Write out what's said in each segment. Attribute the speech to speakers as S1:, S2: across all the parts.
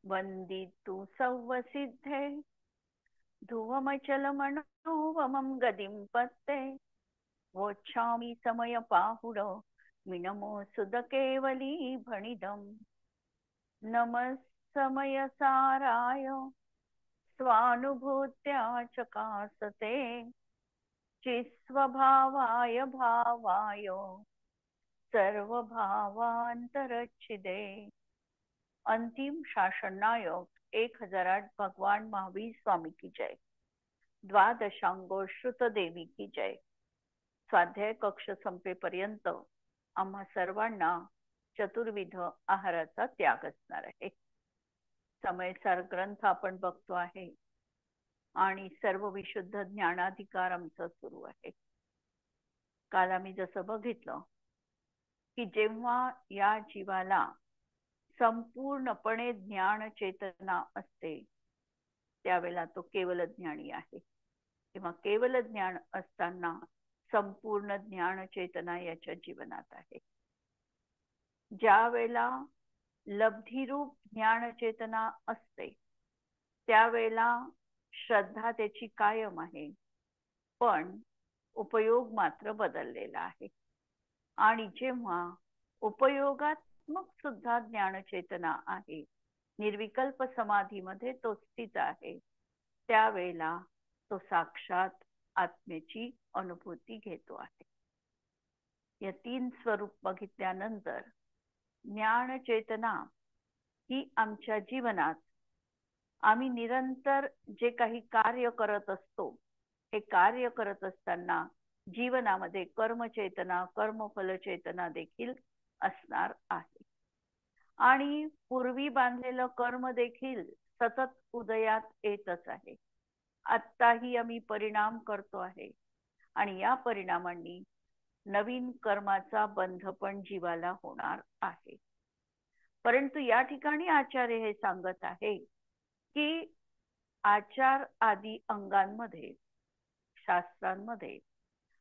S1: वंदितु सौवसिद्धे ध्रुवमचलमनोवमं गदिं पत्ते वोच्छामि समयपाहुड मिनमोऽसुदकेवली भणिदम् नमः समयसाराय स्वानुभूत्या चकासते चिस्वभावाय भावाय सर्वभावांतरच्छिदे। अंतिम शासन नायक 1008 भगवान महावीर स्वामी की जय। द्वादशांगो श्रुत देवी की जय। स्वाध्याय कक्ष संपेपर्यंत आम्हा सर्वांना चतुर्विध आहाराचा त्याग असणार आहे। समयसार ग्रंथ आपण बघतो आहे आणि सर्व विशुद्ध ज्ञानाधिकार आमचा सुरू आहे। काल आम्ही जसं बघितलं की जेव्हा या जीवाला संपूर्णपणे ज्ञान चेतना असते त्यावेळेला तो केवल ज्ञानी आहे, किंवा केवल ज्ञान असताना संपूर्ण ज्ञान चेतना याच्या जीवनात आहे। ज्या वेळेला लब्धिरूप ज्ञान चेतना असते त्यावेळेला श्रद्धा त्याची कायम आहे, पण उपयोग मात्र बदललेला आहे। आणि जेव्हा उपयोगात्मक सुद्धा ज्ञान चेतना आहे, निर्विकल्प समाधीमध्ये तो स्थित आहे, त्यावेळेला तो साक्षात आत्मेची अनुभूती घेतो आहे। या तीन स्वरूप बघितल्यानंतर ज्ञान चेतना ही आमच्या जीवनात आम्ही निरंतर जे काही कार्य करत असतो, हे कार्य करत असताना जीवनामध्ये कर्मचेतना कर्मफल चेतना देखील असणार आहे। आणि पूर्वी बांधलेलं कर्म देखील सतत उदयात येतच आहे। आत्ताही आम्ही परिणाम करतो आहे आणि या परिणामांनी नवीन कर्माचा बंध पण जीवाला होणार आहे। परंतु या ठिकाणी आचार्य हे सांगत आहे की आचार आदी अंगांमध्ये शास्त्रांमध्ये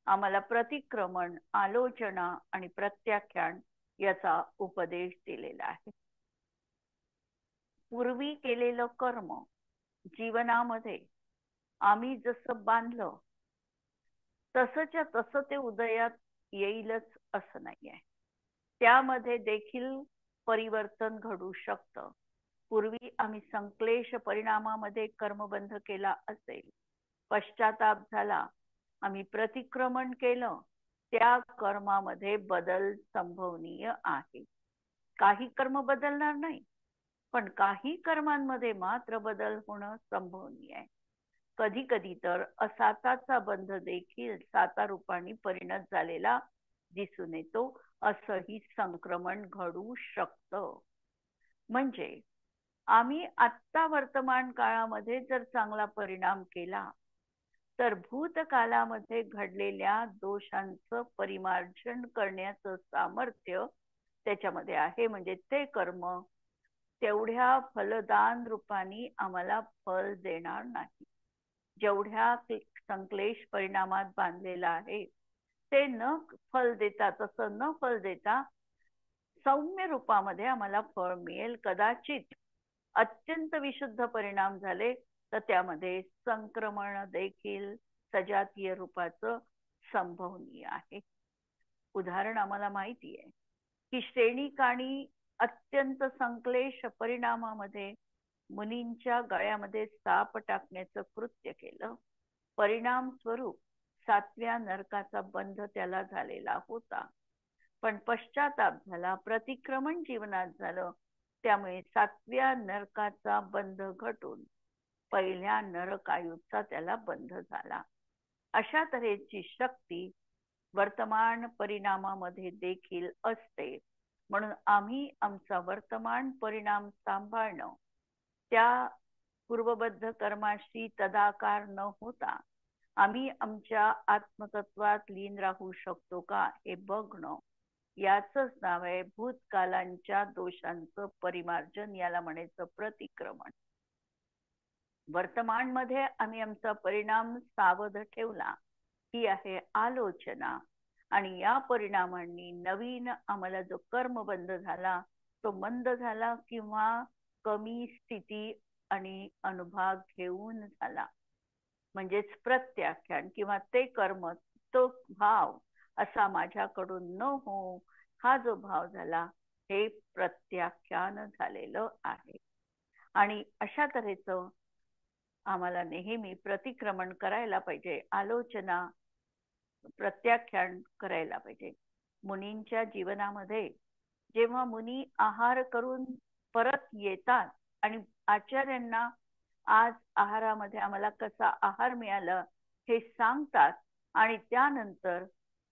S1: आम्हाला प्रतिक्रमण, आलोचना आणि प्रत्याख्यान याचा उपदेश दिलेला आहे। पूर्वी केलेलं कर्म जीवनामध्ये आम्ही जसं बांधलं तसंच्या तसं ते उदयात येईलच असं नाही आहे, त्यामध्ये देखील परिवर्तन घडू शकतं। पूर्वी आम्ही संक्लेश परिणामामध्ये कर्मबंध केला असेल, पश्चाताप झाला, आम्ही प्रतिक्रमण केलं, त्या कर्मामध्ये बदल संभवनीय आहे। काही कर्म बदलणार नाही, पण काही कर्मांमध्ये मात्र बदल होणं संभवनीय आहे। कधी कधी तर असाताचा बंध देखील साता रूपाने परिणत झालेला दिसून येतो, असंही संक्रमण घडू शकतं। म्हणजे आम्ही आत्ता वर्तमान काळामध्ये जर चांगला परिणाम केला तर भूतकालामध्ये घडलेल्या दोषांचं परिमार्जन करण्याचं सामर्थ्य त्याच्यामध्ये आहे। म्हणजे ते कर्म तेवढ्या फलदान रूपाने आम्हाला फल देणार नाही। जेवढ्या संक्लेश परिणामात बांधलेला आहे ते न फल देता, तसं न फल देता सौम्य रूपामध्ये आम्हाला फळ मिळेल। कदाचित अत्यंत विशुद्ध परिणाम झाले तर त्यामध्ये संक्रमण देखील सजातीय रूपाचं संभवनीय आहे। उदाहरण आम्हाला माहिती आहे की श्रेणीकाणी अत्यंत संक्लेश परिणामामध्ये मुनींच्या गळ्यामध्ये साप टाकण्याचं कृत्य केलं, परिणाम स्वरूप 7व्या नरकाचा बंध त्याला झालेला होता। पण पश्चाताप झाला, प्रतिक्रमण जीवनात झालं, त्यामुळे 7व्या नरकाचा बंध घटून पहिल्या नरकायुचा त्याला बंध झाला। अशा तऱ्हेची शक्ती वर्तमान परिणामामध्ये देखील असते। म्हणून आम्ही आमचा वर्तमान परिणाम सांभाळणं, त्या पूर्वबद्ध कर्माशी तदाकार न होता आम्ही आमच्या आत्मतत्वात लीन राहू शकतो का हे बघणं, याचंच नाव आहे भूतकालांच्या दोषांचं परिमार्जन, याला म्हणायचं प्रतिक्रमण। वर्तमान मध्ये आम्ही आमचा परिणाम सावध ठेवला ही आहे आलोचना, आणि या परिणामांनी नवीन आम्हाला जो कर्मबंध झाला तो मंद झाला किंवा कमी स्थिती आणि अनुभाग घेऊन झाला. म्हणजेच प्रत्याख्यान किंवा ते कर्म, तो भाव असा माझ्याकडून न हो, हा जो भाव झाला हे प्रत्याख्यान झालेलं आहे. आणि अशा तऱ्हेचं आम्हाला नेहमी प्रतिक्रमण करायला पाहिजे, आलोचना प्रत्याख्यान करायला पाहिजे. मुनींच्या जीवनामध्ये जेव्हा मुनी आहार करून परत येतात आणि आचार्यांना आज आहारामध्ये आम्हाला कसा आहार मिळाला हे सांगतात आणि त्यानंतर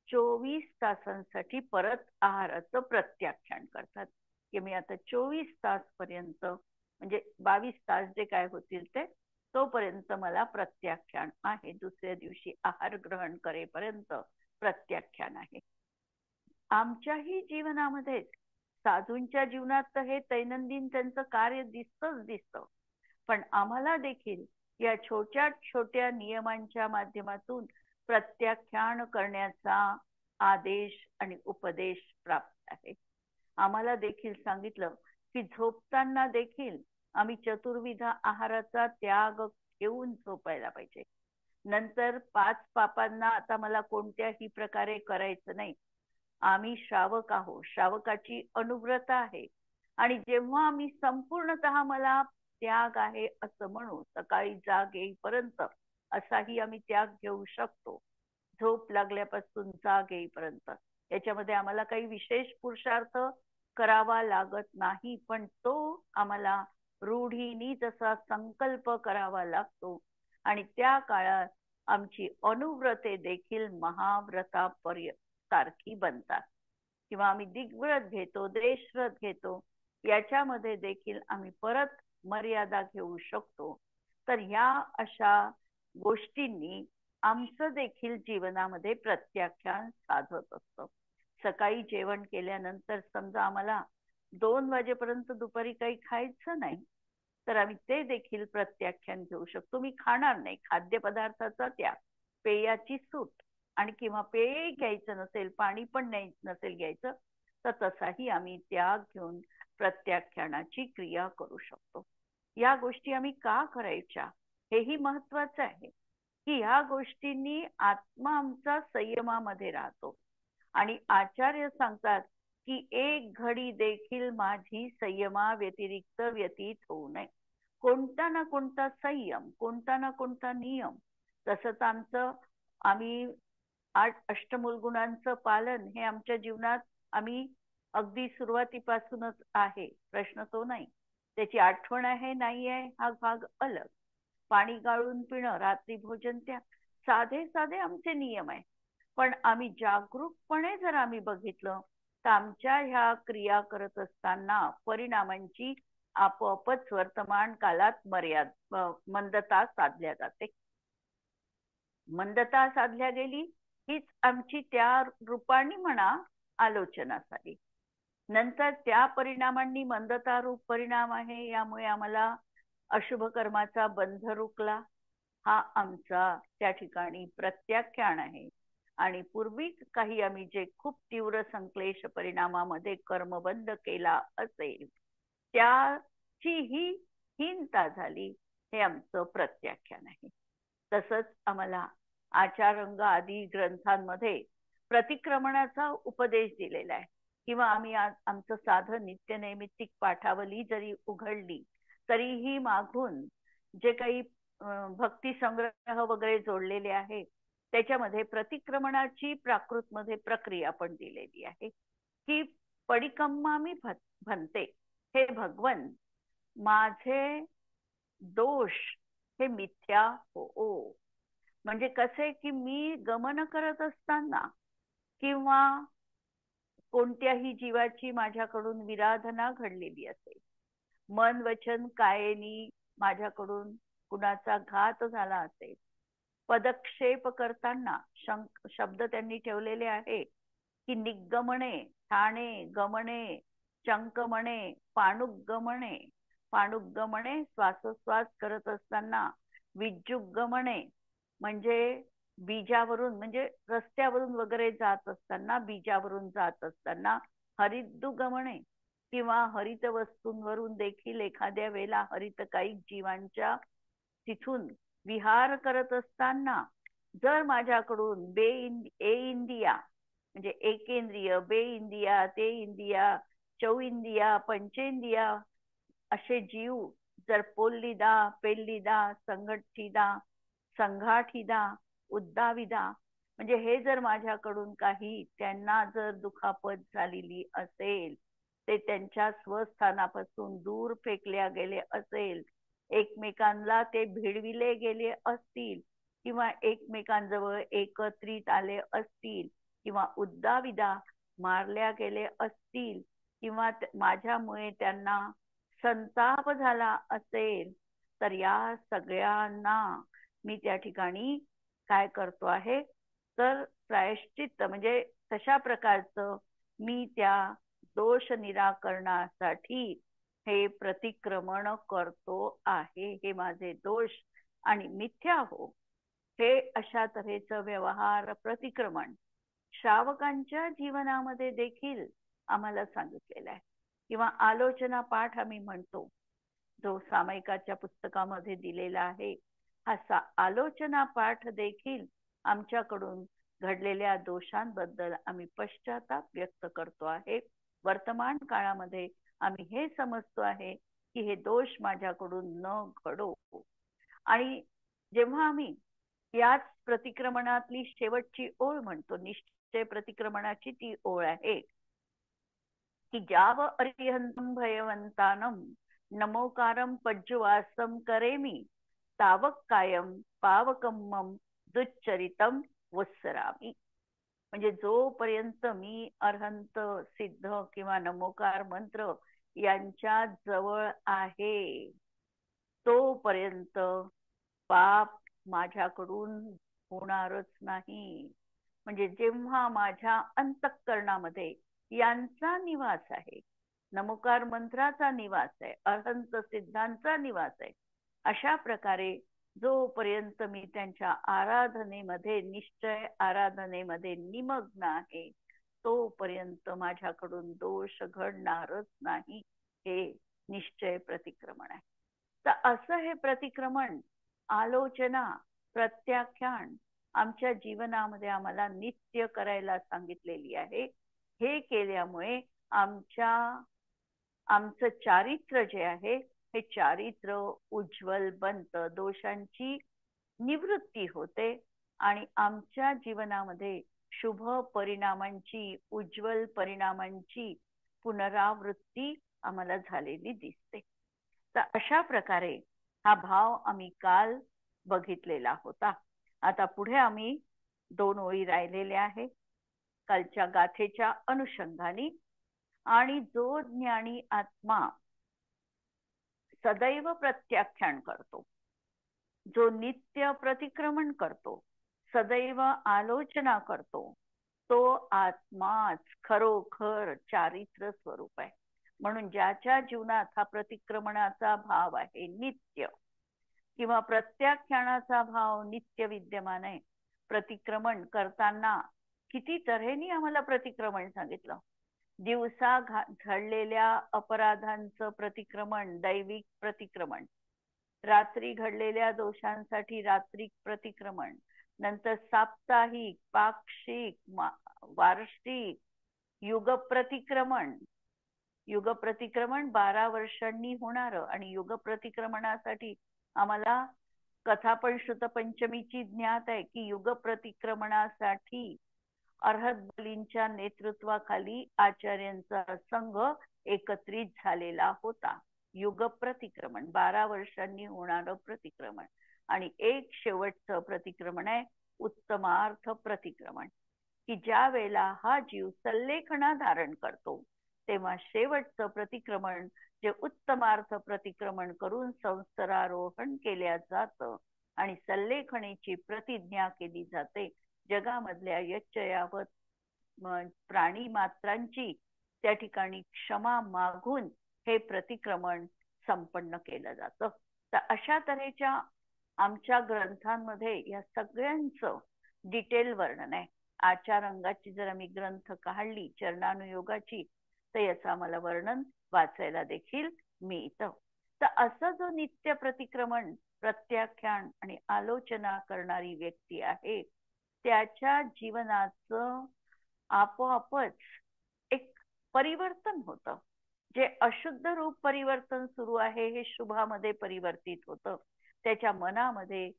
S1: 24 तासांसाठी परत आहाराचं प्रत्याख्यान करतात की मी आता 24 तास पर्यंत म्हणजे 22 तास जे काय होतील ते तोपर्यंत मला प्रत्याख्यान आहे. दुसऱ्या दिवशी आहार ग्रहण करेपर्यंत प्रत्याख्यान आहे. आमच्याही जीवनामध्ये साधूंच्या जीवनात तर हे दैनंदिन त्यांचं कार्य दिसतं, पण आम्हाला देखील या छोट्या छोट्या नियमांच्या माध्यमातून प्रत्याख्यान करण्याचा आदेश आणि उपदेश प्राप्त आहे. आम्हाला देखील सांगितलं की झोपताना देखील आम्ही चतुर्विध आहाराचा त्याग घेऊन झोपायला पाहिजे. नंतर 5 पापांना आता मला कोणत्याही प्रकारे करायचं नाही. आम्ही श्रावक आहोत, श्रावकाची अनुव्रत आहे आणि जेव्हा आम्ही संपूर्णतः मला त्याग आहे असं म्हणू, सकाळी जाग येईपर्यंत असाही आम्ही त्याग घेऊ शकतो. झोप लागल्यापासून जाग येईपर्यंत याच्यामध्ये आम्हाला काही विशेष पुरुषार्थ करावा लागत नाही, पण तो आम्हाला रूढीनी जसा संकल्प करावा लागतो आणि त्या काळात आमची अनुव्रते देखील महाव्रतापर्यंत सारखी बनतात किंवा आम्ही दिग्व्रत घेतो, देशव्रत घेतो, याच्यामध्ये देखील आम्ही परत मर्यादा घेऊ शकतो. तर ह्या अशा गोष्टींनी आमचं देखील जीवनामध्ये प्रत्याख्यान साधत असतं. सकाळी जेवण केल्यानंतर समजा आम्हाला 2 वाजेपर्यंत दुपारी काही खायचं नाही, तर आम्ही ते देखील प्रत्याख्यान घेऊ शकतो. मी खाणार नाही, खाद्यपदार्थाचा त्याग, पेयाची सूट आणि किंवा पेय घ्यायचं नसेल, पाणी पण नाही नसेल घ्यायचं, तर तसाही आम्ही त्याग घेऊन प्रत्याख्यानाची क्रिया करू शकतो. या गोष्टी आम्ही का करायच्या हेही महत्वाचं आहे की ह्या गोष्टींनी आत्मा आमचा संयमामध्ये राहतो आणि आचार्य सांगतात की एक घडी देखील माझी संयमा व्यतिरिक्त व्यतीत होऊ नये. कोणता ना कोणता संयम, कोणता ना कोणता नियम. तसंच आम्ही 8 अष्टमूल गुणांचं पालन हे आमच्या जीवनात आम्ही अगदी सुरुवातीपासूनच आहे, प्रश्न तो नाही. त्याची आठवण आहे नाही आहे हा भाग अलग. पाणी गाळून पिणं, रात्री भोजन त्याग, साधे साधे आमचे नियम आहे. पण आम्ही जागरूकपणे जर आम्ही बघितलं तर आमच्या ह्या क्रिया करत असताना परिणामांची आपोआपच वर्तमान काळात मंदता साधल्या जाते. मंदता साधल्या गेली हीच आमची त्या रूपाने म्हणा आलोचना झाली. नंतर त्या परिणामांनी मंदता रूप परिणाम आहे, यामुळे आम्हाला अशुभ कर्माचा बंध रुकला. हा आमचा त्या ठिकाणी प्रत्याख्यान आहे. आणि पूर्वी काही आम्ही जे खूप तीव्र संक्लेश परिणामामध्ये कर्मबंध केला असेल त्याची ही हीनता झाली, हे आमचं प्रत्याख्यान आहे. तसंच आम्हाला आचारंग आदी ग्रंथांमध्ये प्रतिक्रमणाचा उपदेश दिलेला आहे किंवा आम्ही आमचं साधं नित्यनैमित्तिक पाठावली जरी उघडली तरीही मागून जे काही भक्ती संग्रह वगैरे जोडलेले आहे त्याच्यामध्ये प्रतिक्रमणाची प्राकृतमध्ये प्रक्रिया पण दिलेली आहे की पडिकम्मामी भन्ते, हे भगवन माझे दोष हे मिथ्या हो. म्हणजे कसे की मी गमन करत असताना किंवा कोणत्याही जीवाची माझ्याकडून विराधना घडलेली असेल, मन वचन कायेनी माझ्याकडून कुणाचा घात झाला असेल, पदक्षेप करताना शब्द त्यांनी ठेवलेले आहे की निगमणे, ठाणे गमणे, चंकमणे, पाणुगमणे. पाणुगमणे श्वासोश्वास करत असताना, विजुगमणे म्हणजे बीजावरून म्हणजे रस्त्यावरून वगैरे जात असताना, बीजावरून जात असताना, हरिद्दुगमणे किंवा हरित वस्तूंवरून देखील एखाद्या वेळेला हरितकायिक जीवांच्या तिथून विहार करत असताना जर माझ्याकडून ए इंदिया म्हणजे एकेंद्रिय, बे इंदिया, ते इंदिया, चौइंदिया, पंचेंदिया असे जीव जर पोल्लिदा, पेल्लिदा, संघटिदा, संघाठिदा, उद्दाविदा म्हणजे हे जर माझ्याकडून काही त्यांना जर दुखापत झालेली असेल, ते त्यांच्या स्वस्थानापासून दूर फेकल्या गेले असेल, एकमेकांना ते भिडविले गेले असतील किंवा एकमेकांजवळ एकत्रित आले असतील किंवा उद्दाविदा मारल्या गेले असतील किंवा माझ्यामुळे त्यांना संताप झाला असेल, तर या सगळ्यांना मी त्या ठिकाणी काय करतो आहे, तर प्रायश्चित्त म्हणजे तशा प्रकारचं मी त्या दोष निराकरणासाठी हे प्रतिक्रमण करतो आहे. हे माझे दोष आणि मिथ्या हो, हे अशा तऱ्हेचं व्यवहार प्रतिक्रमण श्रावकांच्या जीवनामध्ये देखील आम्हाला सांगितलेलं आहे. किंवा आलोचना पाठ आम्ही म्हणतो, जो सामायिकाच्या पुस्तकामध्ये दिलेला आहे, हा आलोचना पाठ देखील आमच्याकडून घडलेल्या दोषांबद्दल आम्ही पश्चाताप व्यक्त करतो आहे. वर्तमान काळामध्ये आम्ही हे समजतो आहे की हे दोष माझ्याकडून न घडो. आणि जेव्हा आम्ही याच प्रतिक्रमणातली शेवटची ओळ म्हणतो, निश्चय प्रतिक्रमणाची ती ओळ आहे की जाव अरिहंतम भयवंतानम नमोकारम पज्जुवासम करेमी तावक कायम पावकम्मम दुच्चरितम वत्सरामी. म्हणजे जोपर्यंत मी अरहंत, सिद्ध किंवा नमोकार मंत्र यांच्या जवळ आहे, तोपर्यंत पाप माझ्याकडून होणारच नाही. म्हणजे जेव्हा माझ्या अंतःकरणामध्ये यांचा निवास आहे, नमोकार मंत्राचा निवास आहे, अरहंत सिद्धांचा निवास आहे, अशा प्रकारे जोपर्यंत मी त्यांच्या आराधनेमध्ये, निश्चय आराधनेमध्ये निमग्न आहे, तोपर्यंत माझ्याकडून दोष घडणारच नाही. हे निश्चय प्रतिक्रमण आहे. तर असं हे प्रतिक्रमण, आलोचना, प्रत्याख्यान आमच्या जीवनामध्ये आम्हाला नित्य करायला सांगितलेली आहे. हे केल्यामुळे आमचं चारित्र्य जे आहे, हे चारित्र्य उज्ज्वल बनतं, दोषांची निवृत्ती होते आणि आमच्या जीवनामध्ये शुभ परिणामांची, उज्ज्वल परिणामांची पुनरावृत्ती आम्हाला झालेली दिसते. तर अशा प्रकारे हा भाव आम्ही काल बघितलेला होता. आता पुढे आम्ही 2 ओळी राहिलेल्या आहे कालच्या गाथेच्या अनुषंगाने. आणि जो ज्ञानी आत्मा सदैव प्रत्याख्यान करतो, जो नित्य प्रतिक्रमण करतो, सदैव आलोचना करतो, तो आत्माच खरोखर चारित्र्य स्वरूप आहे. म्हणून ज्याच्या जीवनात हा प्रतिक्रमणाचा भाव आहे, नित्य किंवा प्रत्याख्यानाचा भाव नित्य विद्यमान आहे. प्रतिक्रमण करताना किती तऱ्हेने आम्हाला प्रतिक्रमण सांगितलं. दिवसा घडलेल्या अपराधांचं प्रतिक्रमण दैविक प्रतिक्रमण, रात्री घडलेल्या दोषांसाठी रात्रिक प्रतिक्रमण, नंतर साप्ताहिक, पाक्षिक, वार्षिक युग प्रतिक्रमण. युग प्रतिक्रमण 12 वर्षांनी होणार आणि युग प्रतिक्रमणासाठी आम्हाला कथा पण श्रुत पंचमीची ज्ञात आहे की युग प्रतिक्रमणासाठी अर्हत बलींच्या नेतृत्वाखाली आचार्यांचा संघ एकत्रित झालेला होता. युग प्रतिक्रमण 12 वर्षांनी होणारं प्रतिक्रमण. आणि एक शेवटचं प्रतिक्रमण आहे उत्तमार्थ प्रतिक्रमण, की ज्या वेळेला हा जीव सल्लेखणा धारण करतो, तेव्हा शेवटचं प्रतिक्रमण जे उत्तमार्थ प्रतिक्रमण करून संसारारोहण केल्या जातं आणि सल्लेखणेची प्रतिज्ञा केली जाते. जगामधल्या यच्चयावत प्राणी मात्रांची त्या ठिकाणी क्षमा मागून हे प्रतिक्रमण संपन्न केलं जातं. तर अशा तऱ्हेच्या आमच्या ग्रंथांमध्ये या सगळ्यांचं डिटेल वर्णन आहे. आचार अंगाची जर आम्ही ग्रंथ काढली, चरणानुयोगाची, तर याचं आम्हाला वर्णन वाचायला देखील मिळतं. तर असं जो नित्य प्रतिक्रमण, प्रत्याख्यान आणि आलोचना करणारी व्यक्ती आहे, त्याच्या जीवनाचं आपोआपच एक परिवर्तन होतं. जे अशुद्ध रूप परिवर्तन सुरू आहे हे शुभामध्ये परिवर्तित होतं. त्याच्या मनामध्ये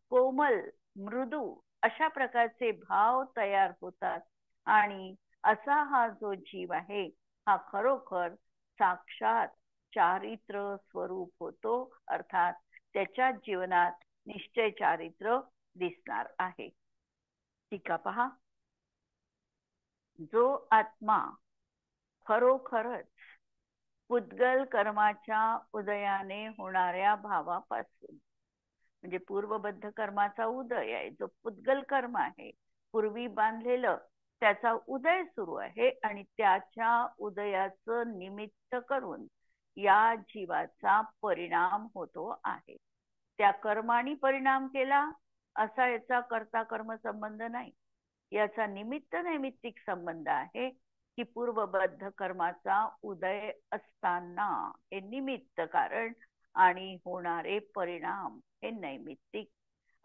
S1: कोमल, मृदू अशा प्रकारचे भाव तयार होतात आणि असा हा जो जीव आहे हा खरोखर साक्षात चारित्र स्वरूप होतो, अर्थात त्याच्या जीवनात निश्चय चारित्र दिसणार आहे. ठीक आहे, पहा, जो आत्मा खरोखरच पुद्गल कर्माच्या उदयाने होणाऱ्या भावापासून, म्हणजे पूर्वबद्ध कर्माचा उदय आहे, जो पुद्गल कर्म आहे, पूर्वी बांधलेलं त्याचा उदय सुरू आहे आणि त्याच्या उदयाचं निमित्त करून या जीवाचा परिणाम होतो आहे. त्या कर्माने परिणाम केला असा याचा कर्ता कर्म संबंध नाही. याचा निमित्त नैमित्तिक संबंध आहे की पूर्वबद्ध कर्माचा उदय असताना हे निमित्त कारण आणि होणारे परिणाम हे नैमित्तिक.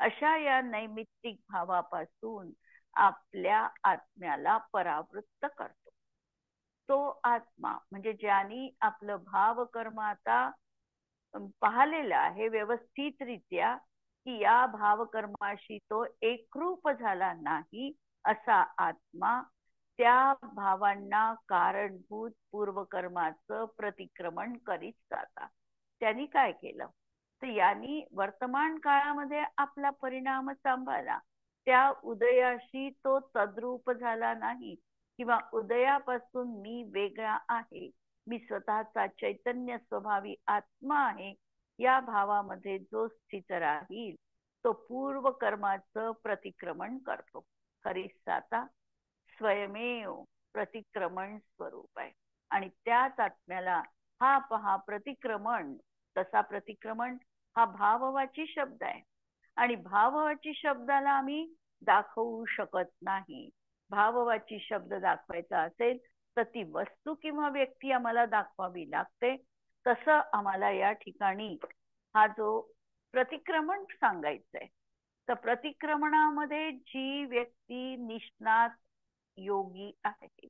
S1: अशा या नैमित्तिक भावापासून आपल्या आत्म्याला परावृत्त करतो. तो आत्मा म्हणजे ज्यांनी आपलं भाव कर्म आता पाहिलेलं आहे व्यवस्थितरित्या की या भावकर्माशी तो एकरूप झाला नाही, असा आत्मा त्या भावांना कारणभूत पूर्वकर्माचं प्रतिक्रमण करीत जातात. त्यांनी काय केलं तर यांनी वर्तमान काळामध्ये आपला परिणाम सांभाळला. त्या उदयाशी तो तद्रूप झाला नाही किंवा उदयापासून मी वेगळा आहे, मी स्वतःचा चैतन्य स्वभावी आत्मा आहे, या भावामध्ये जो स्थित राहील तो पूर्व कर्माचं प्रतिक्रमण करतो. खरीसाता स्वयमेव प्रतिक्रमण स्वरूप आहे आणि त्याच आत्म्याला हा पहा प्रतिक्रमण, तसा प्रतिक्रमण हा भाववाची शब्द आहे आणि भाववाची शब्दाला आम्ही दाखवू शकत नाही. भाववाची शब्द दाखवायचा असेल तर ती वस्तू किंवा व्यक्ती आम्हाला दाखवावी लागते. तसं आम्हाला या ठिकाणी हा जो प्रतिक्रमण सांगायचंय, तर प्रतिक्रमणामध्ये जी व्यक्ती निष्णात योगी आहे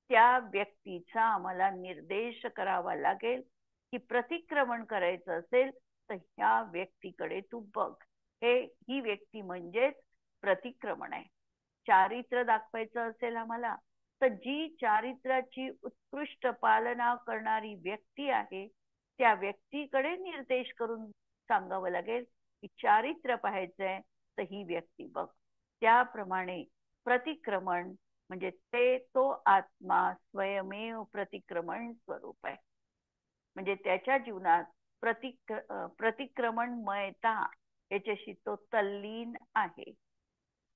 S1: त्या व्यक्तीचा आम्हाला निर्देश करावा लागेल की प्रतिक्रमण करायचं असेल तर ह्या व्यक्तीकडे तू बघ. ही व्यक्ती म्हणजेच प्रतिक्रमण आहे. चारित्र दाखवायचं असेल आम्हाला तर जी चारित्राची उत्कृष्ट पालना करणारी व्यक्ती आहे त्या व्यक्तीकडे निर्देश करून सांगावं लागेल की चारित्र पाहायचंय तर ही व्यक्ती बघ. त्याप्रमाणे प्रतिक्रमण म्हणजे तो आत्मा स्वयमेव प्रतिक्रमण स्वरूप आहे. म्हणजे त्याच्या जीवनात प्रतिक्रमणमयता याच्याशी तो तल्लीन आहे.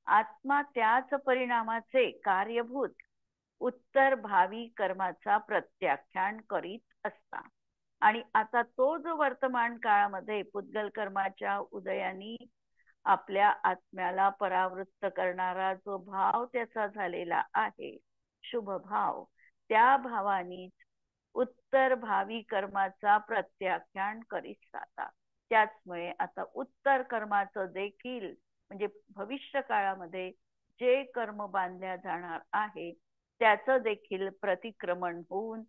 S1: आत्मा त्याच परिणामाचे कार्यभूत उत्तर भावी कर्माचा प्रत्याख्यान करीत असता आणि आता तो जो वर्तमान काळामध्ये पुद्गल कर्माच्या उदयाने आपल्या आत्म्याला परावृत्त करणारा जो भाव त्याचा झालेला आहे शुभ भाव, त्या भावानीच उत्तर भावी कर्माचा प्रत्याख्यान करीत जातात. त्याचमुळे आता उत्तर कर्माचं देखील म्हणजे भविष्य काळामध्ये जे कर्म बांधल्या जाणार आहे त्याचं देखील प्रतिक्रमण होऊन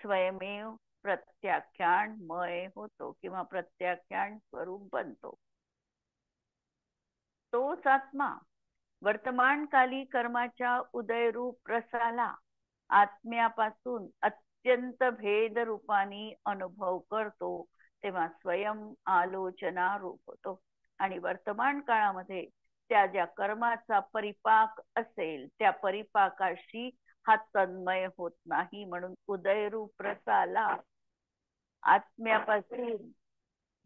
S1: स्वयमेव प्रत्याख्यानमय होतो किंवा प्रत्याख्यान स्वरूप बनतो. तोच आत्मा वर्तमानकाली कर्माच्या उदयरूप रसाला आत्म्यापासून अत्यंत भेद रूपाने अनुभव करतो तेव्हा स्वयं आलोचना रूप होतो आणि वर्तमान काळामध्ये त्या ज्या कर्माचा परिपाक असेल त्या परिपाकाशी हा तन्मय होत नाही, म्हणून उदयरूप रसाला आत्म्यापासून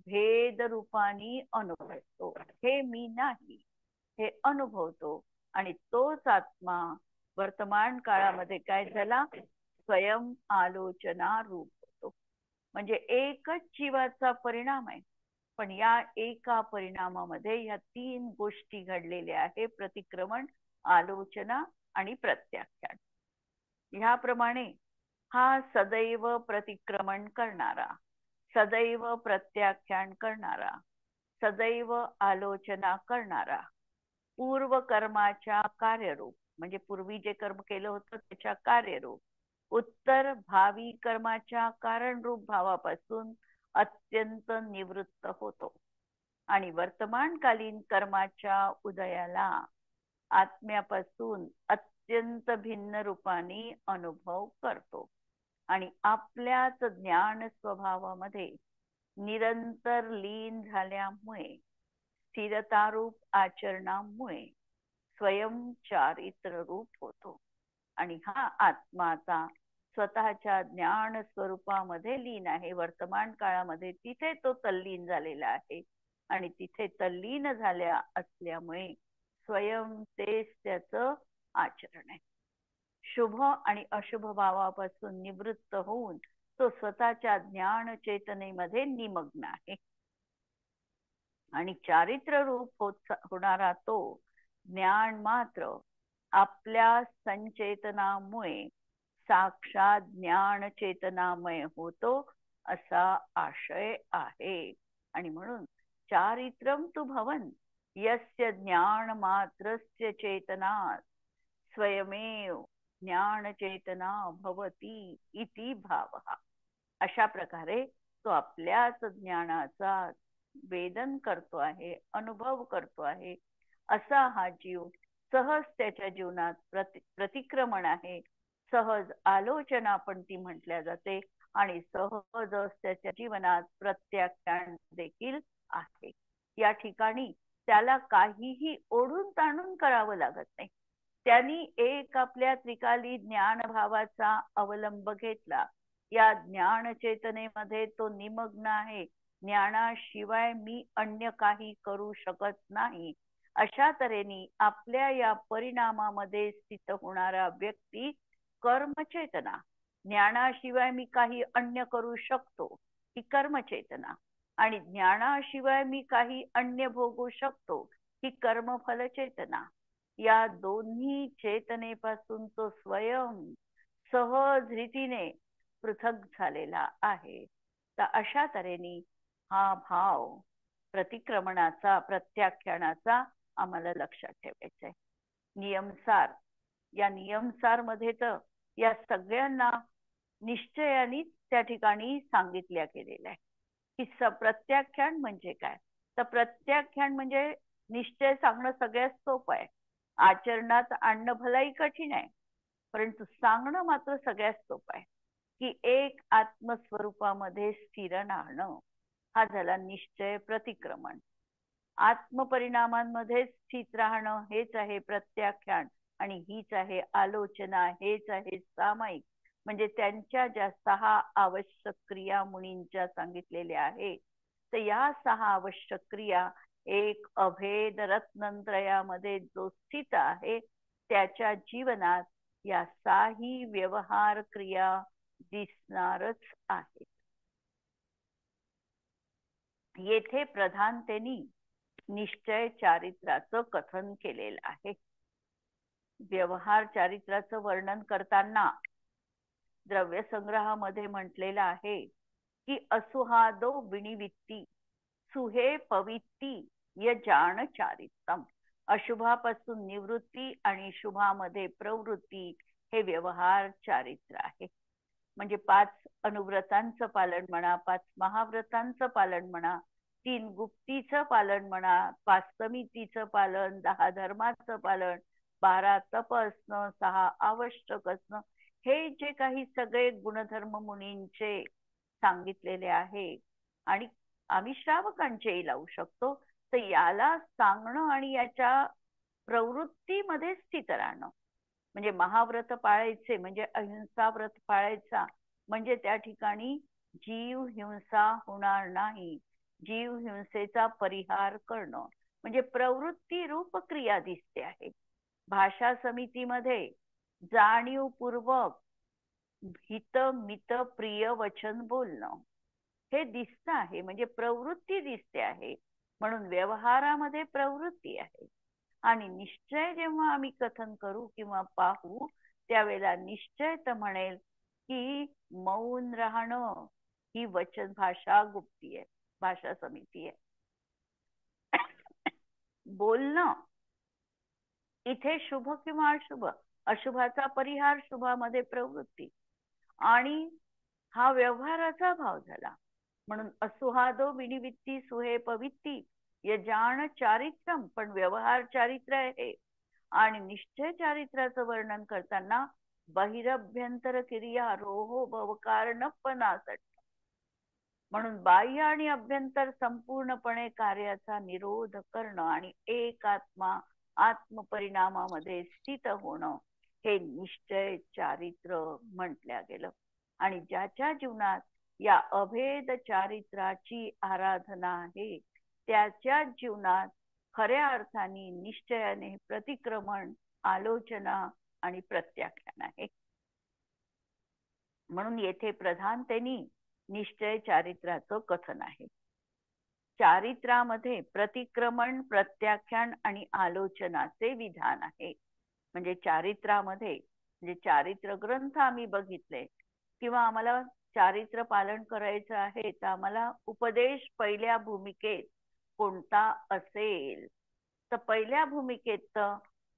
S1: भेद रूपाने अनुभवतो. हे मी नाही हे अनुभवतो आणि तोच आत्मा वर्तमान काळामध्ये काय झाला स्वयं आलोचना रूप होतो. म्हणजे एकच जीवाचा परिणाम आहे पण या एका परिणामामध्ये या तीन गोष्टी घडलेल्या आहे, प्रतिक्रमण, आलोचना आणि प्रत्याख्यान. ह्याप्रमाणे हा सदैव प्रतिक्रमण करणारा, सदैव प्रत्याख्यान करणारा, सदैव आलोचना करणारा, पूर्व कर्माच्या कार्यरूप म्हणजे पूर्वी जे कर्म केलं होतं त्याच्या कार्यरूप, उत्तर भावी कर्माच्या कारणरूप भावापासून अत्यंत निवृत्त होतो आणि वर्तमानकालीन कर्माच्या उदयाला आत्म्यापासून अत्यंत भिन्न रूपाने अनुभव करतो आणि आपल्याच ज्ञान स्वभावामध्ये निरंतर लीन झाल्यामुळे स्थिरतारूप आचरणामुळे स्वयंचारित्र रूप होतो आणि हा आत्माचा स्वतःच्या ज्ञान स्वरूपामध्ये लीन आहे. वर्तमान काळामध्ये तिथे तो तल्लीन झालेला आहे आणि तिथे तल्लीन झाल्या असल्यामुळे स्वयं तेच त्याचं आचरण आहे. शुभ आणि अशुभ भावापासून निवृत्त होऊन तो स्वतःच्या ज्ञान चेतनेमध्ये निमग्न आहे आणि चारित्र रूप होणारा तो ज्ञान मात्र आपल्या संचेतनामुळे साक्षात ज्ञान चेतनामय होतो असा आशय आहे. आणि म्हणून चारित्रम तु भवन यस्य ज्ञान मात्रस्य चेतनात् स्वयमेव ज्ञान चेतना भवती इति भावः. अशा प्रकारे तो आपल्याच ज्ञानाचा वेदन करतो आहे, अनुभव करतो आहे. असा हा जीव सहज त्याच्या जीवनात प्रतिक्रमण आहे, सहज आलोचना पण ती म्हटल्या जाते आणि सहजच त्याच्या जीवनात प्रत्याख्यान देखील आहे. या ठिकाणी त्याला काहीही ओढून ताणून करावं लागत नाही. त्यांनी एक आपल्या त्रिकाली ज्ञानभावाचा अवलंब घेतला. या ज्ञान चेतनेमध्ये तो निमग्न आहे. ज्ञानाशिवाय मी अन्य काही करू शकत नाही अशा तऱ्हेने आपल्या या परिणामामध्ये स्थित होणारा व्यक्ती कर्मचेतना, ज्ञानाशिवाय मी काही अन्य करू शकतो ही कर्मचेतना आणि ज्ञानाशिवाय मी काही अन्य भोगू शकतो ही कर्मफल चेतना. या दोन्ही चेतनेपासून तो स्वयं सहज रीतीने पृथक झालेला आहे. तर अशा तऱ्हेने हा भाव प्रतिक्रमणाचा, प्रत्याख्यानाचा आम्हाला लक्षात ठेवायचा आहे. नियमसार, या नियमसार मध्ये तर या सगळ्यांना निश्चयाने त्या ठिकाणी सांगितल्या गेलेल्या आहे की प्रत्याख्यान म्हणजे काय. तर प्रत्याख्यान म्हणजे निश्चय सांगणं सगळ्यात सोपं आहे, आचरणात आणणं भलाही कठीण आहे, परंतु सांगणं मात्र सगळ्यात सोपं आहे की एक आत्मस्वरूपामध्ये स्थिर राहणं हा झाला निश्चय प्रतिक्रमण. आत्मपरिणामांमध्ये स्थित राहणं हेच आहे प्रत्याख्यान आणि हीच आहे आलोचना, हेच आहे सामायिक. म्हणजे त्यांच्या ज्या 6 आवश्यक क्रिया मुनींच्या सांगितलेल्या आहेत, तर या 6 आवश्यक क्रिया एक अभेद रत्नत्रयामध्ये जो स्थित आहे त्याच्या जीवनात या 6 व्यवहार क्रिया दिसणारच आहेत. येथे प्रधानतेने निश्चय चारित्राचं कथन केलेलं आहे. व्यवहार चारित्राचं वर्णन करताना द्रव्य संग्रहामध्ये म्हटलेलं आहे की असुहादो विनिवित्ती सुहे पवित्ती य जाण चारित्रम. अशुभापासून निवृत्ती आणि शुभामध्ये प्रवृत्ती हे व्यवहार चारित्र आहे. म्हणजे 5 अनुव्रतांचं पालन म्हणा, 5 महाव्रतांचं पालन म्हणा, 3 गुप्तीचं पालन म्हणा, 5 समितीचं पालन, 10 धर्माचं पालन, 12 तप असणं, 6 आवश्यक असणं, हे जे काही सगळे गुणधर्म मुनींचे सांगितलेले आहे आणि आम्ही श्रावकांचेही लावू शकतो. तर याला सांगणं आणि याच्या प्रवृत्तीमध्ये स्थित राहणं म्हणजे महाव्रत पाळायचे म्हणजे अहिंसा व्रत पाळायचा म्हणजे त्या ठिकाणी जीव हिंसा होणार नाही, जीव हिंसेचा परिहार करणं म्हणजे प्रवृत्ती रूप क्रिया दिसते आहे. भाषा समितीमध्ये जाणीवपूर्वक हित मित प्रिय वचन बोलणं हे दिसतं आहे म्हणजे प्रवृत्ती दिसते आहे. म्हणून व्यवहारामध्ये प्रवृत्ती आहे आणि निश्चय जेव्हा आम्ही कथन करू किंवा पाहू त्यावेळेला निश्चय तर म्हणेल की मौन राहणं ही वचन भाषा गुप्ती आहे, भाषा समिती आहे. बोलणं इथे शुभ किंवा अशुभ, अशुभाचा परिहार, शुभामध्ये प्रवृत्ती, आणि हा व्यवहाराचा भाव झाला. म्हणून असुहादो विनिवित्ती सुहे पवित्ती यजान चारित्रम, पण व्यवहार चारित्र आहे. आणि निश्चय चारित्र्याचं वर्णन करताना बहिरभ्यंतर क्रिया रोहो भवकार नपनासट, म्हणून बाह्य आणि अभ्यंतर संपूर्णपणे कार्याचा निरोध करणं आणि एक आत्मा आत्मपरिणामामध्ये स्थित होणं हे निश्चय चारित्र म्हटल्या गेलं. आणि ज्याच्या जीवनात या अभेद चारित्राची आराधना आहे, त्याच्या जीवनात खऱ्या अर्थाने निश्चयाने प्रतिक्रमण, आलोचना आणि प्रत्याख्यान आहे. म्हणून येथे प्रधानतेने निश्चय चारित्राचं कथन आहे. चारित्रामध्ये प्रतिक्रमण, प्रत्याख्यान आणि आलोचनाचे विधान आहे. म्हणजे चारित्रामध्ये, म्हणजे चारित्र ग्रंथ आम्ही बघितले किंवा आम्हाला चारित्र पालन करायचं आहे, तर आम्हाला उपदेश पहिल्या भूमिकेत कोणता असेल, तर पहिल्या भूमिकेत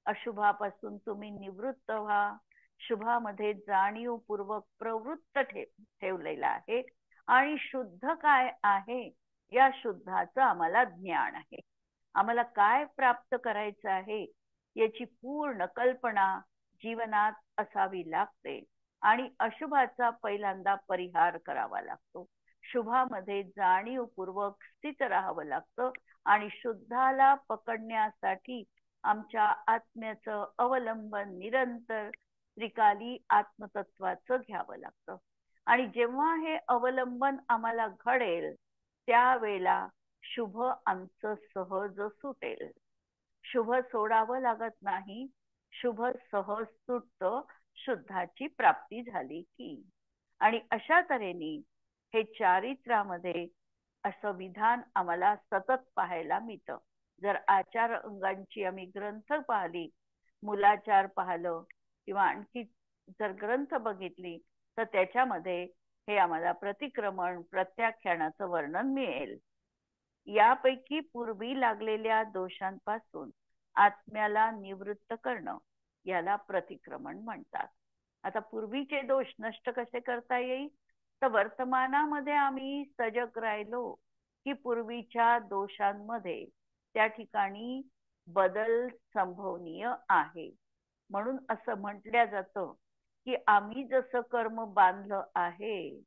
S1: अशुभापासून तुम्ही निवृत्त व्हा, शुभामध्ये जाणीवपूर्वक प्रवृत्त ठेवलेला आहे, आणि शुद्ध काय आहे या शुद्धाचं आम्हाला ज्ञान आहे. आम्हाला काय प्राप्त करायचं आहे याची पूर्ण कल्पना जीवनात असावी लागते, आणि अशुभाचा पहिल्यांदा परिहार करावा लागतो. शुभामध्ये जाणीवपूर्वक स्थित राहावं लागतं, आणि शुद्धाला पकडण्यासाठी आमच्या आत्म्याचं अवलंबन निरंतर त्रिकाली आत्मतत्वाचं घ्यावं लागतं. आणि जेव्हा हे अवलंबन आम्हाला घडेल, त्यावेळेला शुभ आमचं सहज सुटेल. शुभ सोडावं लागत नाही, शुभ सहज सुटतं शुद्धाची प्राप्ती झाली की. आणि अशा तऱ्हेने हे चारित्रामध्ये असं विधान आम्हाला सतत पाहायला मिळतं. जर आचार अंगांची आम्ही ग्रंथ पाहिली, मूलाचार पाहिलं किंवा आणखी जर ग्रंथ बघितली, तर त्याच्यामध्ये हे आम्हाला प्रतिक्रमण, प्रत्याख्यानाचं वर्णन मिळेल. यापैकी पूर्वी लागलेल्या दोषांपासून आत्म्याला निवृत्त करणं याला प्रतिक्रमण म्हणतात. आता पूर्वीचे दोष नष्ट कसे करता येईल, तर वर्तमानामध्ये आम्ही सजग राहिलो की पूर्वीच्या दोषांमध्ये त्या ठिकाणी बदल संभवनीय आहे. म्हणून असं म्हटलं जातं की आम्ही जसं कर्म बांधलं आहे,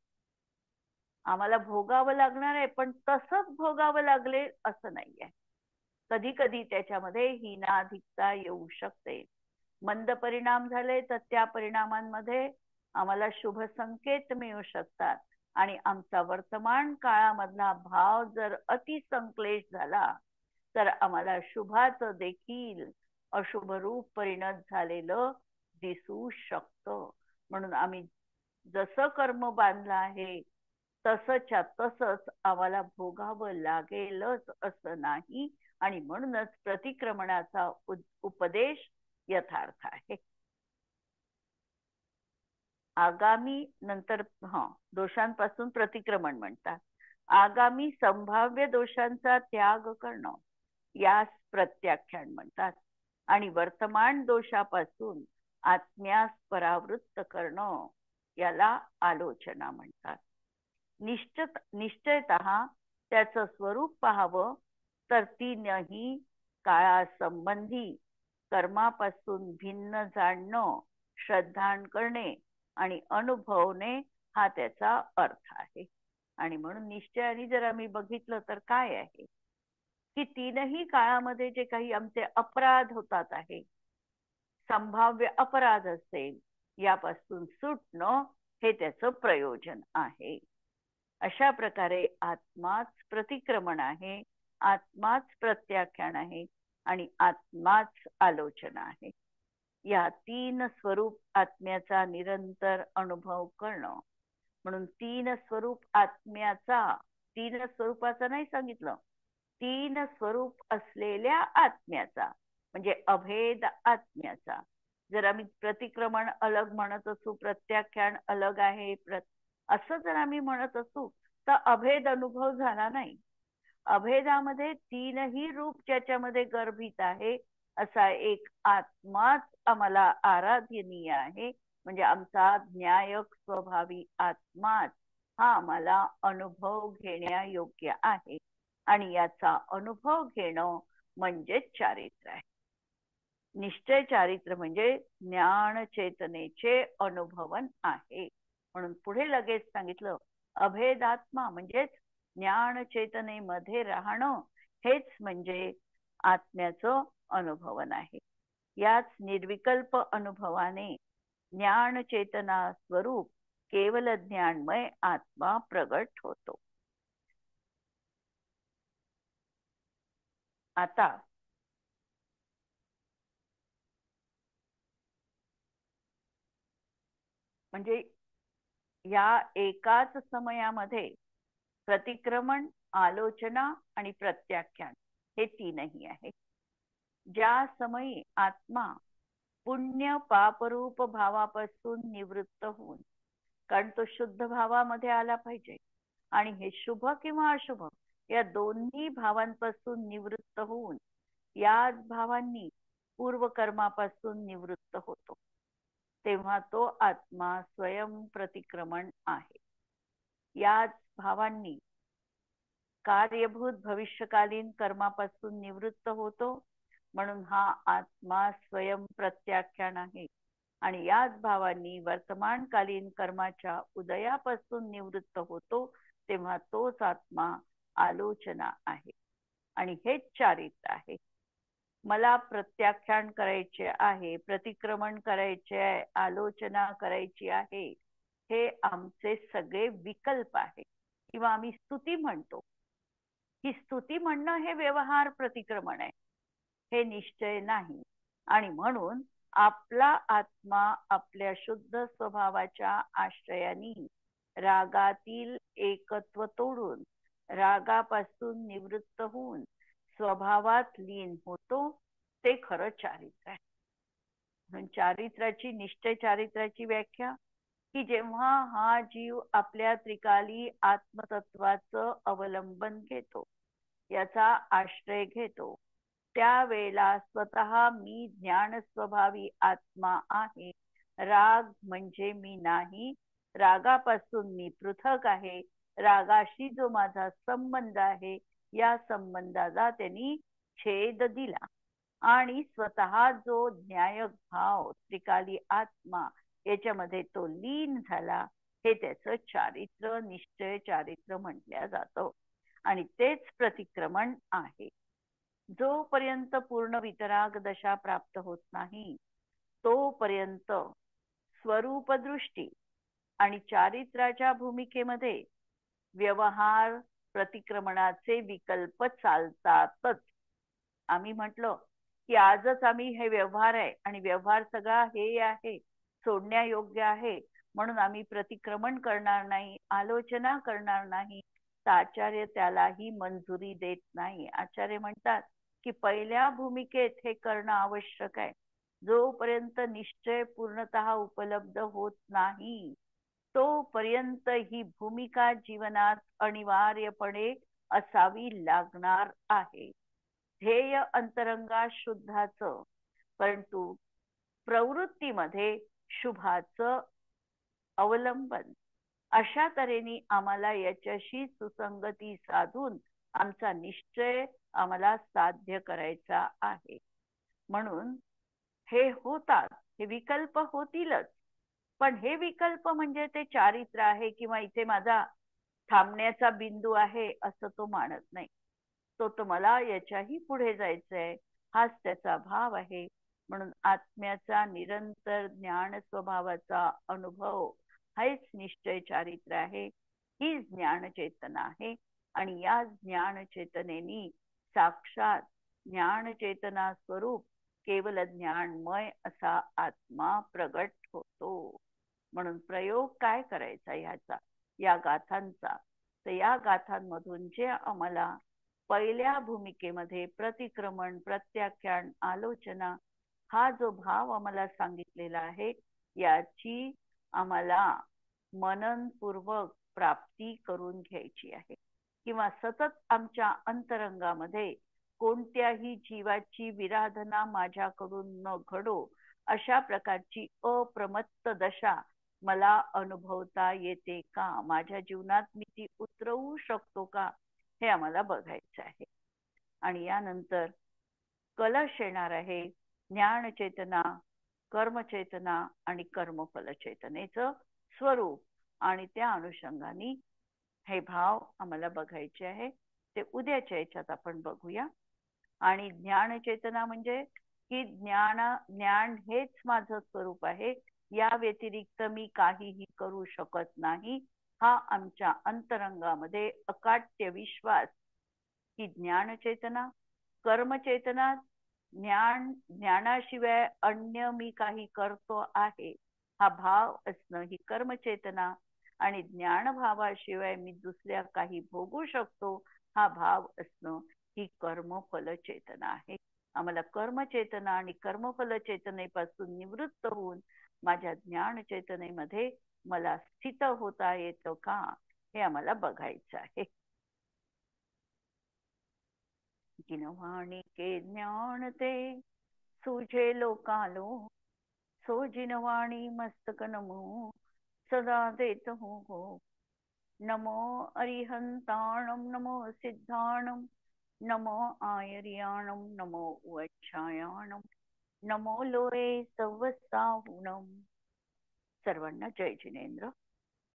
S1: आम्हाला भोगावं लागणार आहे, पण तसंच भोगावं लागले असं नाहीये. कधी कधी त्याच्यामध्ये हीनाधिकता येऊ शकते. मंद परिणाम झाले तर त्या परिणामांमध्ये आम्हाला शुभ संकेत मिळू शकतात, आणि आमचा वर्तमान काळामधला भाव जर अतिसंक्लेश झाला तर आम्हाला शुभाचं देखील अशुभ रूप परिणत झालेलं दिसू शकतं. म्हणून आम्ही जसं कर्म बांधलं आहे तसंच्या तसंच आम्हाला भोगावं लागेलच असं नाही, आणि म्हणूनच प्रतिक्रमणाचा उपदेश यथार्थ आहे. आगामी नंतर दोषांपासून प्रतिक्रमण म्हणतात. आगामी संभाव्य दोषांचा त्याग करणं यास प्रत्याख्यान म्हणतात, आणि वर्तमान दोषापासून आत्म्यास परावृत्त करणं याला आलोचना म्हणतात. निश्चयतः त्याचं स्वरूप पाहावं तर तीनही काळासंबंधी कर्मापासून भिन्न जाणणं, श्रद्धान करणे आणि अनुभवणे हा त्याचा अर्थ आहे. आणि म्हणून निश्चयाने जर आम्ही बघितलं तर काय आहे की तीनही काळामध्ये जे काही आमचे अपराध होतात आहे, संभाव्य अपराध असेल, यापासून सुटणं हे त्याचं प्रयोजन आहे. अशा प्रकारे आत्माच प्रतिक्रमण आहे, आत्माच प्रत्याख्यान आहे, आणि आत्माच आलोचना आहे. या तीन स्वरूप आत्म्याचा निरंतर अनुभव करणं. म्हणून तीन स्वरूप आत्म्याचा, तीन स्वरूपाचा नाही सांगितलं, तीन स्वरूप असलेल्या आत्म्याचा, म्हणजे अभेद आत्म्याचा जर आम्ही प्रतिक्रमण अलग म्हणत असू, प्रत्याख्यान अलग आहे, असं जर आम्ही म्हणत असू तर अभेद अनुभव झाला नाही. अभेदामध्ये तीनही रूप ज्याच्यामध्ये गर्भित आहे असा एक आत्माच आम्हाला आराधनीय आहे. म्हणजे आमचा न्यायक स्वभावी आत्माच हा आम्हाला अनुभव घेण्यायोग्य आहे. आणि याचा अनुभव घेणं म्हणजेच चारित्र्य आहे. निश्चय चारित्र्य म्हणजे ज्ञान चेतनेचे अनुभवन आहे. म्हणून पुढे लगेच सांगितलं अभेदात्मा म्हणजेच ज्ञान चेतनेमध्ये राहणं हेच म्हणजे आत्म्याचं अनुभवन आहे. याच निर्विकल्प अनुभवाने ज्ञान चेतना स्वरूप केवल ज्ञानमय आत्मा प्रगट होतो. आता म्हणजे या एकाच समयामध्ये प्रतिक्रमण, आलोचना आणि प्रत्याख्यान हे तीनही आहे. ज्या समयी आत्मा पुण्य पापरूप भावापासून निवृत्त होऊन, कारण तो शुद्ध भावामध्ये आला पाहिजे आणि हे शुभ किंवा अशुभ या दोन्ही भावांपासून निवृत्त होऊन याच भावांनी पूर्वकर्मापासून निवृत्त होतो, तेव्हा तो आत्मा स्वयं प्रतिक्रमण आहे. याच भावांनी कार्यभूत भविष्यकालीन कर्मापासून निवृत्त होतो, म्हणून हा आत्मा स्वयं प्रत्याख्यान आहे. आणि याच भावांनी वर्तमानकालीन कर्माच्या उदयापासून निवृत्त होतो, तेव्हा तोच आत्मा आलोचना आहे. आणि हेच चारित्र्य आहे. मला प्रत्याख्यान करायचे आहे, प्रतिक्रमण करायचे आहे, आलोचना करायची आहे, हे आमचे सगळे विकल्प आहे. किंवा आम्ही स्तुती म्हणतो. ही स्तुती म्हणणं हे व्यवहार प्रतिक्रमण आहे, हे निश्चय नाही. आणि म्हणून आपला आत्मा आपल्या शुद्ध स्वभावाच्या आश्रयाने रागातील एकत्व तोडून रागापासून निवृत्त होऊन स्वभावात लीन होतो, ते खरं चारित्र्य आहे. म्हणून चारित्र्याची, निश्चय चारित्र्याची व्याख्या की जेव्हा हा जीव आपल्या त्रिकाली आत्मतत्वाचं अवलंबन घेतो, याचा आश्रय घेतो, त्यावेळेला स्वतः मी ज्ञान स्वभावी आत्मा आहे, राग म्हणजे मी नाही, रागापासून मी पृथक आहे, रागाशी जो माझा संबंध आहे या संबंधाला त्यांनी छेद दिला आणि स्वतः जो न्यायक भाव त्रिकाली आत्मा याच्यामध्ये तो लीन झाला, हे त्याचं चारित्र्य, निश्चय चारित्र्य म्हटलं जातं. आणि तेच प्रतिक्रमण आहे. जोपर्यंत पूर्ण वितराग दशा प्राप्त होत नाही तोपर्यंत स्वरूपदृष्टी आणि चारित्र्याच्या भूमिकेमध्ये व्यवहार प्रतिक्रमणाचे विकल्प चालतातच. आम्ही म्हटलं की आजच आम्ही हे व्यवहार आहे आणि व्यवहार सगळा हे आहे, सोडण्यायोग्य आहे, म्हणून आम्ही प्रतिक्रमण करणार नाही, आलोचना करणार नाही, तर आचार्य त्यालाही मंजुरी देत नाही. आचार्य म्हणतात की पहिल्या भूमिकेत हे करणं आवश्यक आहे. जोपर्यंत निश्चय पूर्णतः उपलब्ध होत नाही तोपर्यंत ही भूमिका जीवनात अनिवार्यपणे असावी लागणार आहे. ध्येय अंतरंगा शुद्धाचं, परंतु प्रवृत्तीमध्ये शुभाचं अवलंबन. अशा तऱ्हेने आम्हाला याच्याशी सुसंगती साधून आमचा निश्चय आम्हाला साध्य करायचा आहे. म्हणून हे होतात, हे विकल्प होतीलच, पण हे विकल्प म्हणजे ते चारित्र्य आहे किंवा इथे माझा थांबण्याचा बिंदू आहे असं तो मानत नाही. तो मला याच्याही पुढे जायचंय, हाच त्याचा भाव आहे. म्हणून आत्म्याचा निरंतर ज्ञान स्वभावाचा अनुभव हेच निश्चय चारित्र्य आहे, ही ज्ञान चेतना आहे. आणि या ज्ञान चेतनेनी साक्षात ज्ञान चेतना स्वरूप केवल ज्ञानमय असा आत्मा प्रगट होतो. म्हणून प्रयोग काय करायचा ह्याचा, या गाथांचा, तर या गाथांमधून जे आम्हाला पहिल्या भूमिकेमध्ये प्रतिक्रमण, प्रत्याख्यान, आलोचना हा जो भाव आम्हाला सांगितलेला आहे याची आम्हाला मननपूर्वक प्राप्ती करून घ्यायची आहे, किंवा सतत आमच्या अंतरंगामध्ये कोणत्याही जीवाची विराधना माझ्याकडून न घडो अशा प्रकारची अप्रमत्त दशा मला अनुभवता येते का, माझ्या जीवनात मी ती उतरवू शकतो का, हे आम्हाला बघायचं आहे. आणि यानंतर कलश येणार आहे ज्ञान चेतना, कर्मचेतना आणि कर्मफल चेतनेचं स्वरूप, आणि त्या अनुषंगाने हे भाव आम्हाला बघायचे आहे. ते उद्याच्या याच्यात आपण बघूया. आणि ज्ञान चेतना म्हणजे की ज्ञान हेच माझं स्वरूप आहे, या व्यतिरिक्त मी काहीही करू शकत नाही, हा आमच्या अंतरंगामध्ये अकाट्य विश्वास की ज्ञान चेतना, कर्मचेतना, ज्ञानाशिवाय अन्य मी काही करतो आहे हा भाव असणं ही कर्मचेतना, आणि ज्ञानभावाशिवाय मी दुसऱ्या काही भोगू शकतो हा भाव असणं ही कर्मफल चेतना आहे. आम्हाला कर्मचेतना आणि कर्मफल चेतनेपासून निवृत्त होऊन माझ्या ज्ञान चेतनेमध्ये मला स्थित होता येतं का, हे आम्हाला बघायचं आहे. जिनवाणी के ज्ञान ते सुझे लोकालो, सो जिनवाणी मस्तक नमो सदा देत हो. नमो अरिहंताणम, नमो सिद्धाणम, नमो आयर्याणम, नमो वच्छायाणम, नमो लोये सवसाहुणम. सर्वांना जय जिनेंद्र.